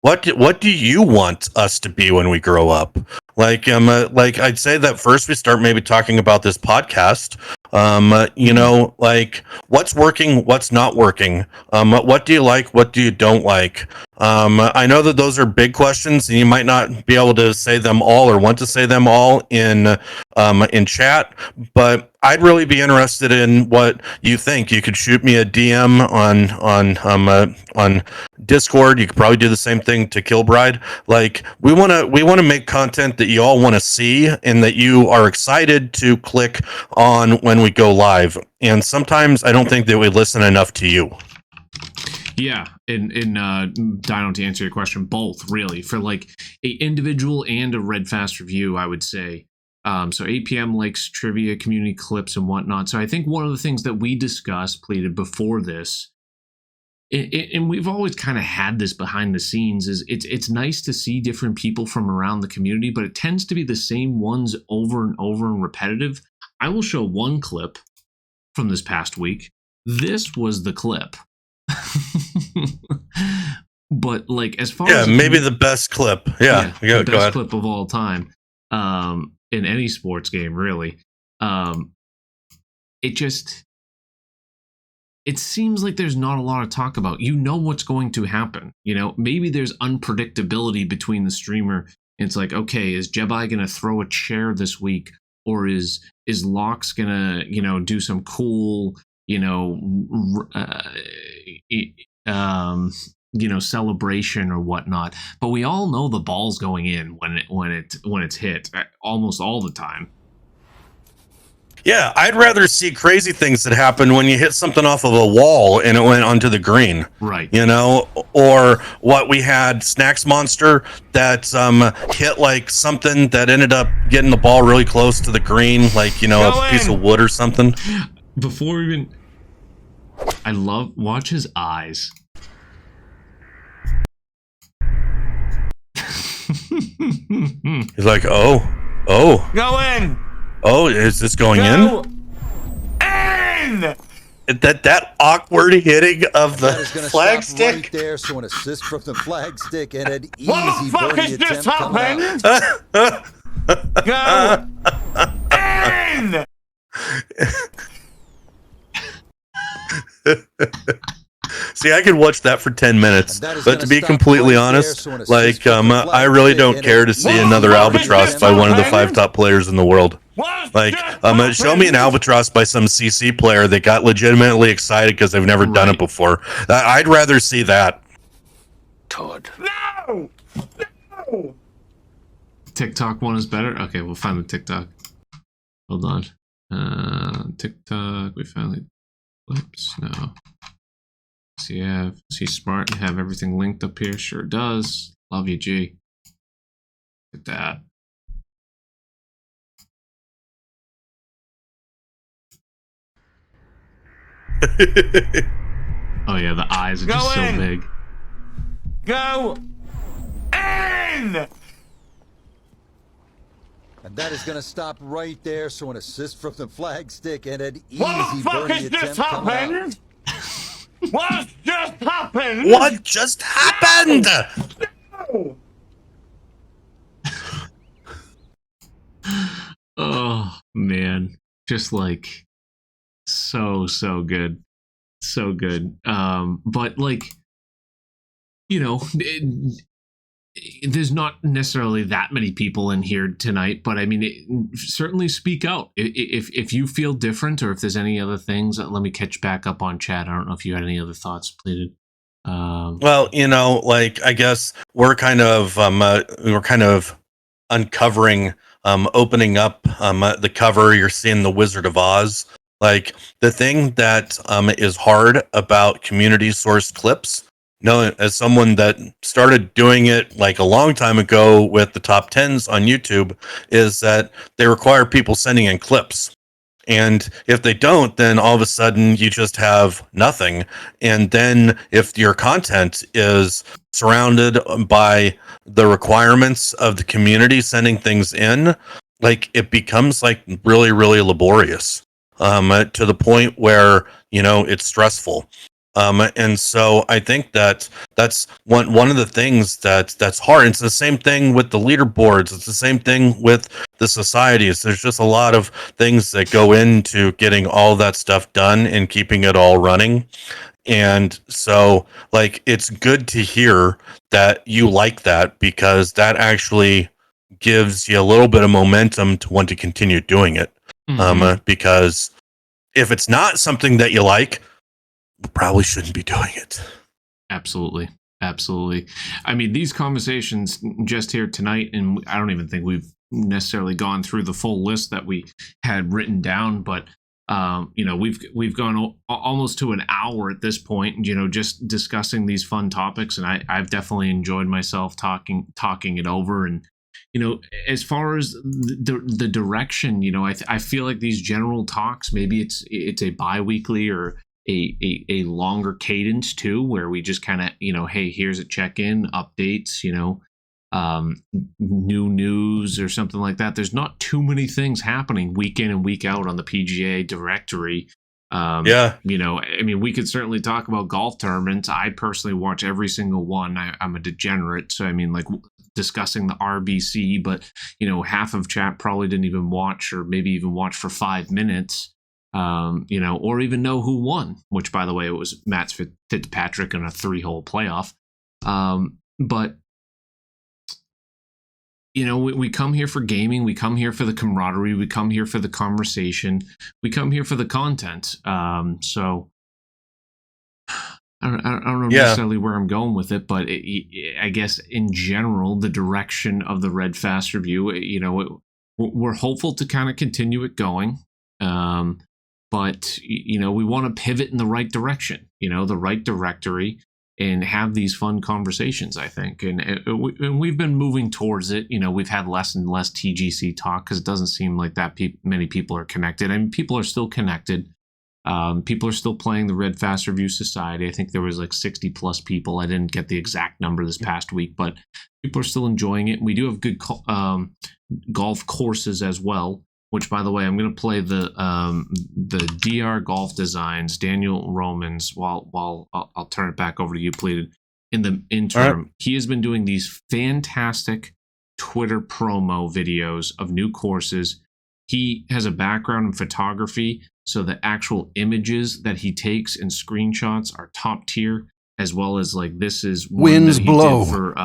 what do you want us to be when we grow up? Like I'd say that first we start maybe talking about this podcast. Like, what's working, what's not working. What do you like? What do you don't like? I know that those are big questions, and you might not be able to say them all or want to say them all in chat. But I'd really be interested in what you think. You could shoot me a DM on Discord. You could probably do the same thing to Kilbride. Like, we want to make content that you all want to see and that you are excited to click on when we go live. And sometimes I don't think that we listen enough to you. Yeah, in Dino, to answer your question, both really, for like a individual and a Red Fast review, I would say. So 8 p.m. likes trivia, community clips, and whatnot. So I think one of the things that we discussed, pleaded before this, and we've always kind of had this behind the scenes, is it's nice to see different people from around the community, but it tends to be the same ones over and over and repetitive. I will show one clip from this past week. This was the clip. But like, as far as maybe the best clip, the best clip of all time, in any sports game, really. It seems like there's not a lot of talk about. You know what's going to happen. Maybe there's unpredictability between the streamer. It's like, okay, is Jebai gonna throw a chair this week, or is Lox gonna do some cool celebration or whatnot? But we all know the ball's going in when it's hit almost all the time. Yeah, I'd rather see crazy things that happen when you hit something off of a wall and it went onto the green. Right. Or what we had, Snacks Monster, that hit like something that ended up getting the ball really close to the green, like, a piece of wood or something. Before even... watch his eyes. He's like, oh. Go in! Oh, is this going in? That awkward hitting of the flag stick. Right there, so an assist from the flag stick and an easy What the fuck birdie is this attempt Go in! See, I could watch that for 10 minutes, but to be completely honest, I really don't care to see another albatross by one of the 5 top players in the world. Like, show me an albatross by some CC player that got legitimately excited because they've never done it before. I'd rather see that. Todd. No! TikTok one is better? Okay, we'll find the TikTok. Hold on. TikTok, we finally... Oops, no. See smart and have everything linked up here. Sure does. Love you, G. Look at that. Oh yeah, the eyes are just so big. Go in! And that is going to stop right there, so an assist from the flag stick and an easy What the fuck birdie is this attempt coming out. happened? What just happened? What just happened? No! Oh man, just like so good, so good. But like, there's not necessarily that many people in here tonight, but I mean, certainly speak out if you feel different, or if there's any other things. Let me catch back up on chat. I don't know if you had any other thoughts, pleaded. Well, like, I guess we're kind of uncovering, opening up the cover. You're seeing the Wizard of Oz. Like, the thing that is hard about community sourced clips, as someone that started doing it like a long time ago with the top 10s on YouTube, is that they require people sending in clips. And if they don't, then all of a sudden you just have nothing. And then if your content is surrounded by the requirements of the community sending things in, like, it becomes like really, really laborious, to the point where, it's stressful. And so I think that that's one of the things that's hard. It's the same thing with the leaderboards. It's the same thing with the societies. There's just a lot of things that go into getting all that stuff done and keeping it all running. And so, like, it's good to hear that you like that, because that actually gives you a little bit of momentum to want to continue doing it. Because if it's not something that you like, you probably shouldn't be doing it. Absolutely. I mean, these conversations just here tonight, and I don't even think we've necessarily gone through the full list that we had written down, but we've gone almost to an hour at this point, just discussing these fun topics, and I've definitely enjoyed myself talking it over. And as far as the direction, I feel like these general talks, maybe it's a bi-weekly or a longer cadence too, where we just kind of, hey, here's a check-in, updates, new news or something like that. There's not too many things happening week in and week out on the PGA directory. I mean, we could certainly talk about golf tournaments. I personally watch every single one. I'm a degenerate, so I mean, like, discussing the RBC, but half of chat probably didn't even watch, or maybe even watch for 5 minutes. Or even know who won, which, by the way, it was Matt Fitzpatrick in a 3-hole playoff. But we come here for gaming, we come here for the camaraderie, we come here for the conversation, we come here for the content. So I don't know necessarily where I'm going with it, but I guess in general, the direction of the Red Fast review, we're hopeful to kind of continue it going. But, we want to pivot in the right direction, the right directory, and have these fun conversations, I think. And we've been moving towards it. We've had less and less TGC talk, because it doesn't seem like that many people are connected. I mean, people are still connected. People are still playing the Red Fast Review Society. I think there was like 60 plus people. I didn't get the exact number this past week, but people are still enjoying it. And we do have good golf courses as well, which, by the way, I'm going to play the DR Golf Designs, Daniel Romans, while I'll turn it back over to you, pleaded. In the interim, right. He has been doing these fantastic Twitter promo videos of new courses. He has a background in photography, so the actual images that he takes and screenshots are top tier, as well as, like, this is one Winds that he blow. did for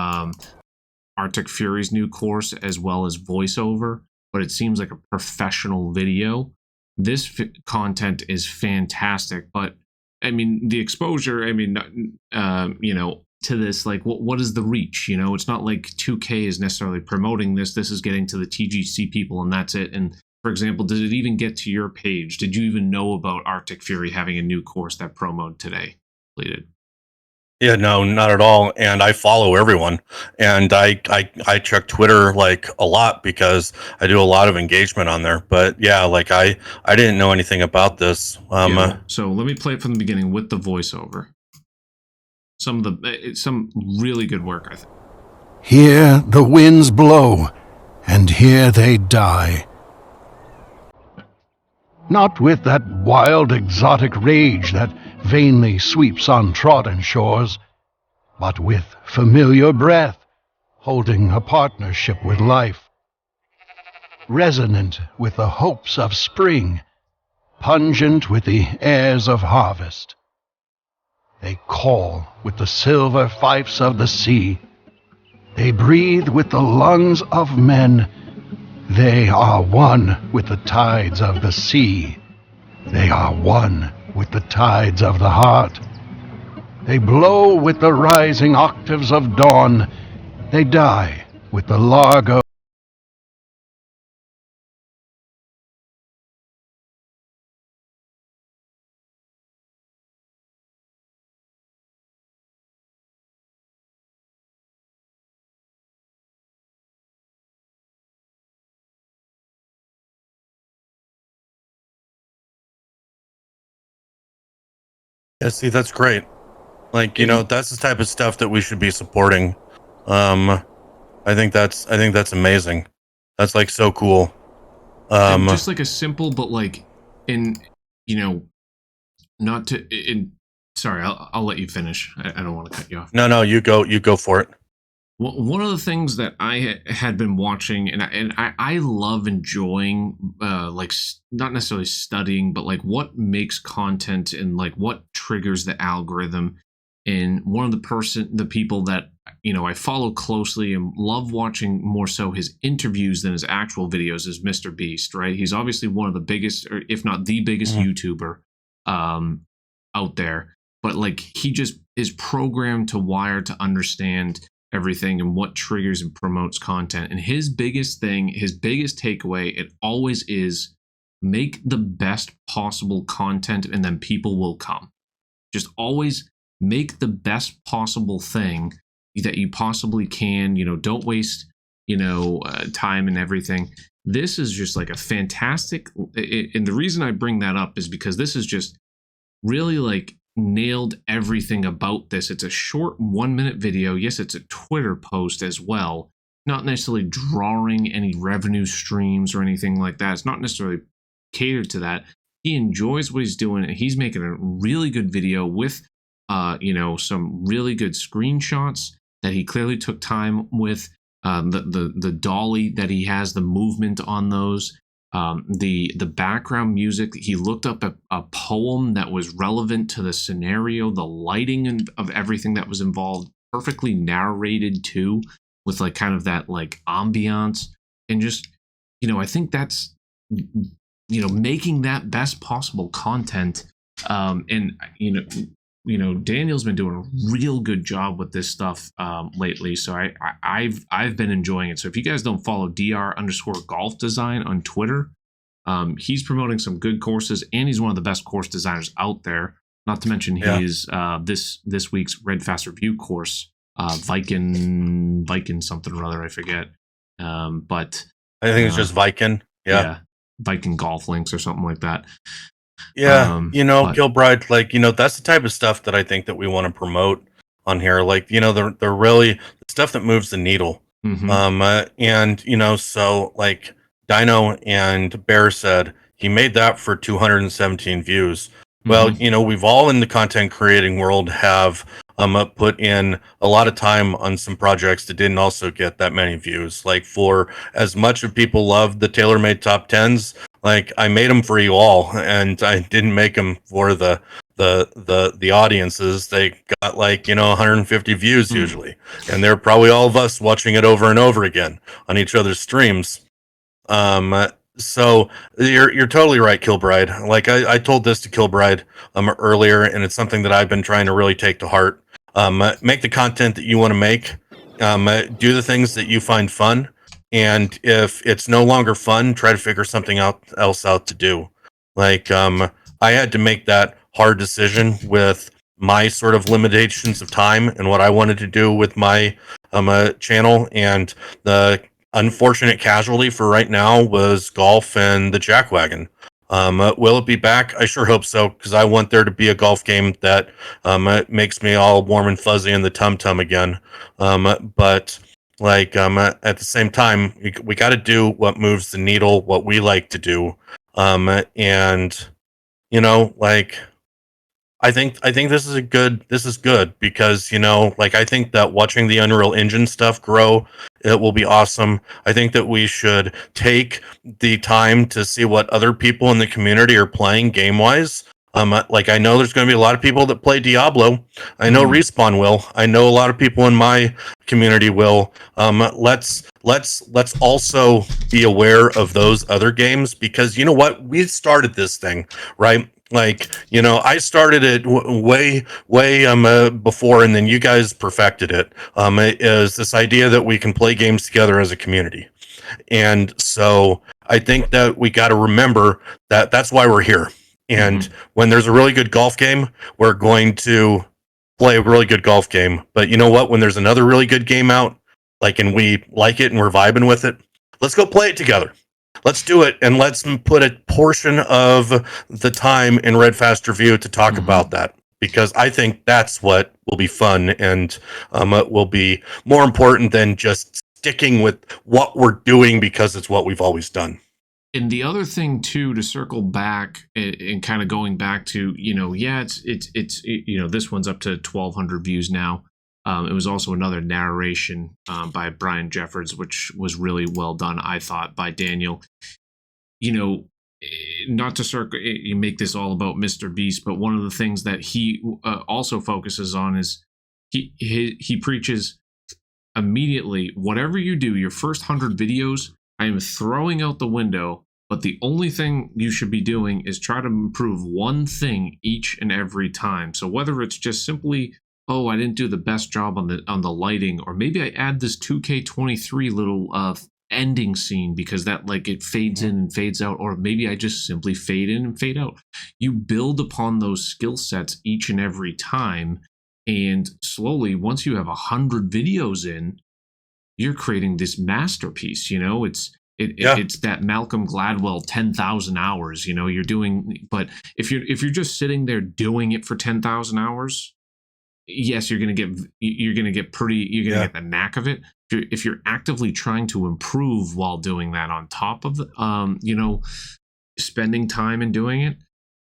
Arctic Fury's new course, as well as voiceover. But it seems like a professional video. This content is fantastic, but I mean, the exposure, I mean, to this, like, what is the reach? It's not like 2K is necessarily promoting this. This is getting to the TGC people, and that's it. And for example, did it even get to your page? Did you even know about Arctic Fury having a new course that promoted today? Completed. Yeah, no, not at all. And I follow everyone, and I check Twitter like a lot, because I do a lot of engagement on there. But yeah, like, I didn't know anything about this. So let me play it from the beginning with the voiceover. Some really good work, I think. Here the winds blow, and here they die. Not with that wild exotic rage that vainly sweeps untrodden shores, but with familiar breath, holding a partnership with life, resonant with the hopes of spring, pungent with the airs of harvest. They call with the silver fifes of the sea, They breathe with the lungs of men. They are one with the tides of the sea. They are one with the tides of the heart. They blow with the rising octaves of dawn. They die with the largo. Yeah, see, that's great. Like, that's the type of stuff that we should be supporting. I think that's amazing. That's like so cool. And just like a simple, but like in, not to, sorry, I'll let you finish. I don't want to cut you off. No, you go for it. Well, one of the things that I had been watching, and I love enjoying, like not necessarily studying, but like what makes content and like what triggers the algorithm. And one of the people that I follow closely and love watching more so his interviews than his actual videos is Mr. Beast. Right? He's obviously one of the biggest, or if not the biggest YouTuber out there. But like he just is programmed to wire to understand everything and what triggers and promotes content. And his biggest thing, his biggest takeaway, it always is make the best possible content and then people will come. Just always make the best possible thing that you possibly can. Don't waste, time and everything. This is just like a fantastic, and the reason I bring that up is because this is just really like nailed everything about this. It's a short 1-minute video. Yes, it's a Twitter post as well. Not necessarily drawing any revenue streams or anything like that. It's not necessarily catered to that. He enjoys what he's doing, and he's making a really good video with, some really good screenshots that he clearly took time with. The dolly that he has, the movement on those. The background music, he looked up a poem that was relevant to the scenario, the lighting of everything that was involved, perfectly narrated too, with like kind of that like ambiance, and just I think that's making that best possible content. And Daniel's been doing a real good job with this stuff lately. So I've been enjoying it. So if you guys don't follow dr_golf design on Twitter, he's promoting some good courses, and he's one of the best course designers out there. Not to mention he's this week's Red Fast Review course, Viking something or other, I forget. But I think it's just Viking. Yeah. Viking Golf Links or something like that. Yeah, Gilbride, like, that's the type of stuff that I think that we want to promote on here. Like, they're really the stuff that moves the needle. And, so like Dino and Bear said, he made that for 217 views. Well, we've all in the content creating world have put in a lot of time on some projects that didn't also get that many views. Like, for as much of people love the tailor-made top 10s, like, I made them for you all, and I didn't make them for the audiences. They got like 150 views usually, and they're probably all of us watching it over and over again on each other's streams. So you're totally right, Kilbride. Like, I told this to Kilbride earlier, and it's something that I've been trying to really take to heart. Make the content that you want to make. Do the things that you find fun. And if it's no longer fun, try to figure something else out to do. Like, I had to make that hard decision with my sort of limitations of time and what I wanted to do with my channel. And the unfortunate casualty for right now was golf and the jackwagon. Will it be back? I sure hope so, because I want there to be a golf game that makes me all warm and fuzzy in the tum-tum again. But like, at the same time, we got to do what moves the needle, what we like to do. And like, I think this is good because, like, I think that watching the Unreal Engine stuff grow, it will be awesome. I think that we should take the time to see what other people in the community are playing game wise. Like I know there's going to be a lot of people that play Diablo. I know Respawn will. I know a lot of people in my community will. Let's also be aware of those other games, because you know what? We started this thing, right? Like, I started it way before, and then you guys perfected it. It is this idea that we can play games together as a community. And so I think that we got to remember that that's why we're here. And when there's a really good golf game, we're going to play a really good golf game. But you know what? When there's another really good game out, and we like it and we're vibing with it, let's go play it together. Let's do it, and let's put a portion of the time in Red Fast Review to talk about that, because I think that's what will be fun, and it will be more important than just sticking with what we're doing because it's what we've always done. And the other thing too, to circle back and kind of going back to, it's this one's up to 1,200 views now. It was also another narration by Brian Jeffords, which was really well done, I thought, by Daniel. Not to you make this all about Mr. Beast, but one of the things that he also focuses on is he preaches immediately, whatever you do, your first 100 videos, I am throwing out the window, but the only thing you should be doing is try to improve one thing each and every time. So whether it's just simply, oh, I didn't do the best job on the lighting, or maybe I add this 2K23 little ending scene because that it fades in and fades out, or maybe I just simply fade in and fade out. You build upon those skill sets each and every time, and slowly, once you have 100 videos in, you're creating this masterpiece. It's that Malcolm Gladwell 10,000 hours. You're doing, but if you're just sitting there doing it for 10,000 hours, yes, you're gonna get get the knack of it. If you're actively trying to improve while doing that on top of spending time and doing it,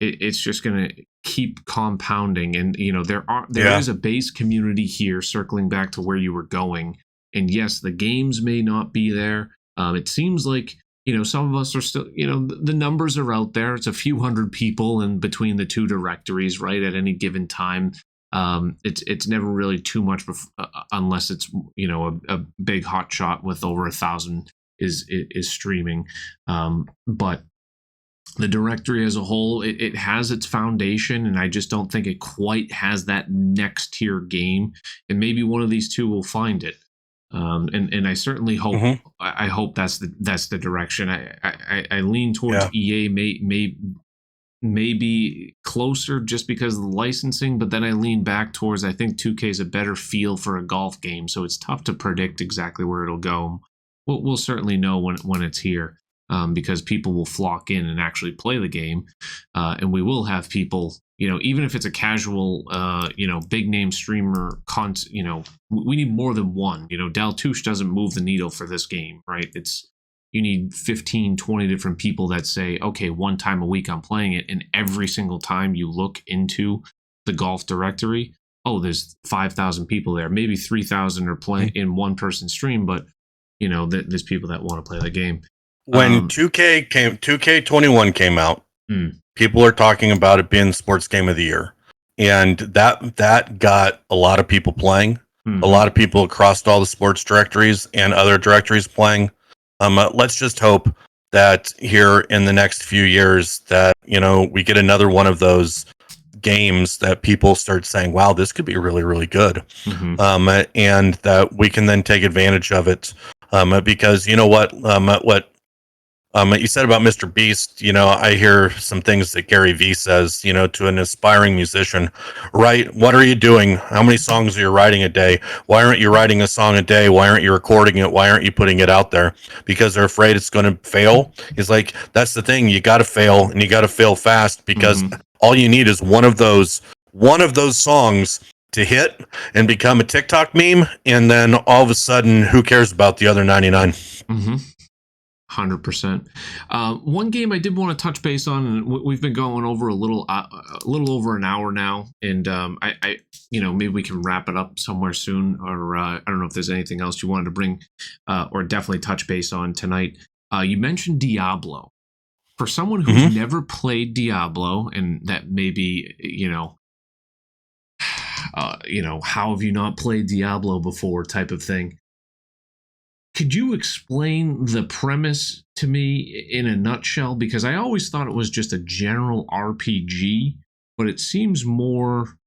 it's just gonna keep compounding. And there is a base community here, circling back to where you were going. And yes, the games may not be there. It seems like, some of us are still, the numbers are out there. It's a few hundred people in between the two directories, right, at any given time. It's never really too much unless it's, a big hot shot with over 1,000 is streaming. But the directory as a whole, it has its foundation, and I just don't think it quite has that next tier game. And maybe one of these two will find it. And I certainly hope I hope that's the direction. I lean towards EA may be closer just because of the licensing, but then I lean back towards, I think 2K is a better feel for a golf game, so it's tough to predict exactly where it'll go. We'll certainly know when it's here, because people will flock in and actually play the game, and we will have people, even if it's a casual, big name streamer, we need more than one. Daltouche doesn't move the needle for this game, right? You need 15, 20 different people that say, okay, one time a week I'm playing it, and every single time you look into the golf directory, oh, there's 5,000 people there. Maybe 3,000 are playing in one person stream, but there's people that want to play the game. When 2K21 came out, people are talking about it being sports game of the year, and that got a lot of people playing. A lot of people across all the sports directories and other directories playing. Let's just hope that here in the next few years that we get another one of those games that people start saying, wow, this could be really, really good. And that we can then take advantage of it. Because you know what you said about Mr. Beast, I hear some things that Gary Vee says, to an aspiring musician, right? What are you doing? How many songs are you writing a day? Why aren't you writing a song a day? Why aren't you recording it? Why aren't you putting it out there? Because they're afraid it's going to fail. He's like, that's the thing. You got to fail, and you got to fail fast, because all you need is one of those songs to hit and become a TikTok meme. And then all of a sudden, who cares about the other 99? 100%. One game I did want to touch base on, and we've been going over a little over an hour now, and I maybe we can wrap it up somewhere soon, or I don't know if there's anything else you wanted to bring or definitely touch base on tonight. You mentioned Diablo, for someone who's never played Diablo, and that maybe, how have you not played Diablo before type of thing. Could you explain the premise to me in a nutshell? Because I always thought it was just a general RPG, but it seems more.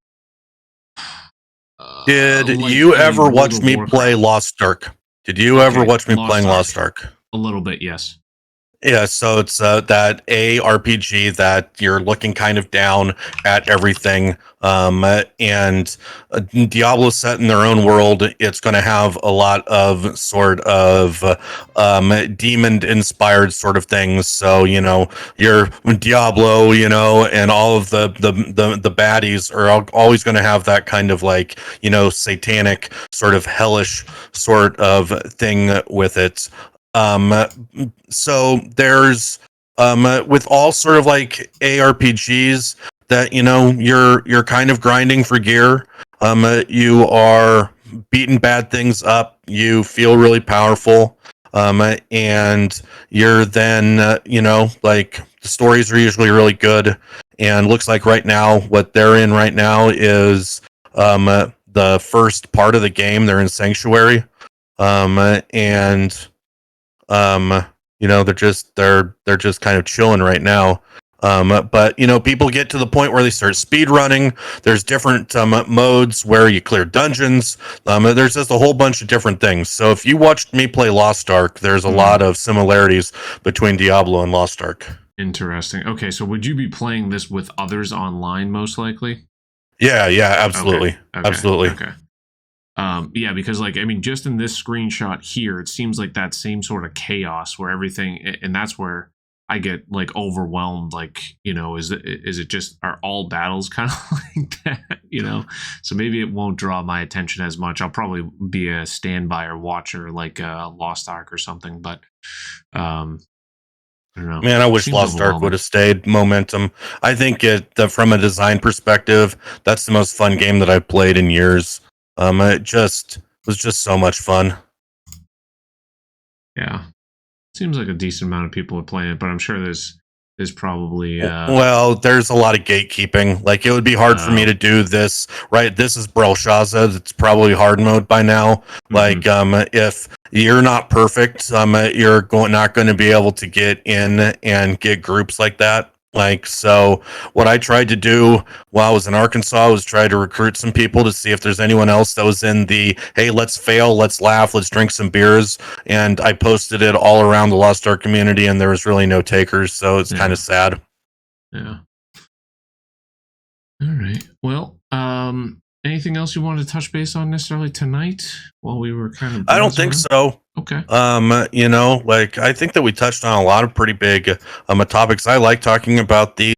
Did like you a ever World watch of me Warcraft. play Lost Ark? Did you ever watch me playing Lost Ark? A little bit, yes. Yeah, so it's that RPG that you're looking kind of down at everything, and Diablo set in their own world. It's going to have a lot of sort of demon-inspired sort of things. So your Diablo, and all of the baddies are always going to have that kind of like satanic sort of hellish sort of thing with it. So there's with all sort of like ARPGs that you're kind of grinding for gear. You are beating bad things up. You feel really powerful. And you're then like the stories are usually really good. And looks like right now what they're in right now is the first part of the game. They're in Sanctuary. And they're just kind of chilling right now. But people get to the point where they start speed running. There's different modes where you clear dungeons. There's just a whole bunch of different things. So if you watched me play Lost Ark, there's a lot of similarities between Diablo and Lost Ark. Interesting. Okay, so would you be playing this with others online, most likely? Yeah, absolutely. Okay. Absolutely. Okay. Yeah, because just in this screenshot here, it seems like that same sort of chaos where everything, and that's where I get like overwhelmed. Like, is it just, are all battles kind of like that? So maybe it won't draw my attention as much. I'll probably be a standby or watcher like Lost Ark or something. But I don't know. Man, I wish Lost Ark would have stayed momentum. I think from a design perspective, that's the most fun game that I've played in years. It just was just so much fun. Yeah, seems like a decent amount of people are playing it, but I'm sure there's probably well, there's a lot of gatekeeping. Like it would be hard for me to do this. Right, this is Brelshaza. It's probably hard mode by now. Like if you're not perfect, you're not going to be able to get in and get groups like that. Like, so what I tried to do while I was in Arkansas was try to recruit some people to see if there's anyone else that was in the, hey, let's fail, let's laugh, let's drink some beers. And I posted it all around the Lost Ark community, and there was really no takers. So it's kind of sad. Yeah. All right. Well, anything else you wanted to touch base on necessarily tonight while we were kind of... I don't think so. Okay. Like I think that we touched on a lot of pretty big topics. I like talking about these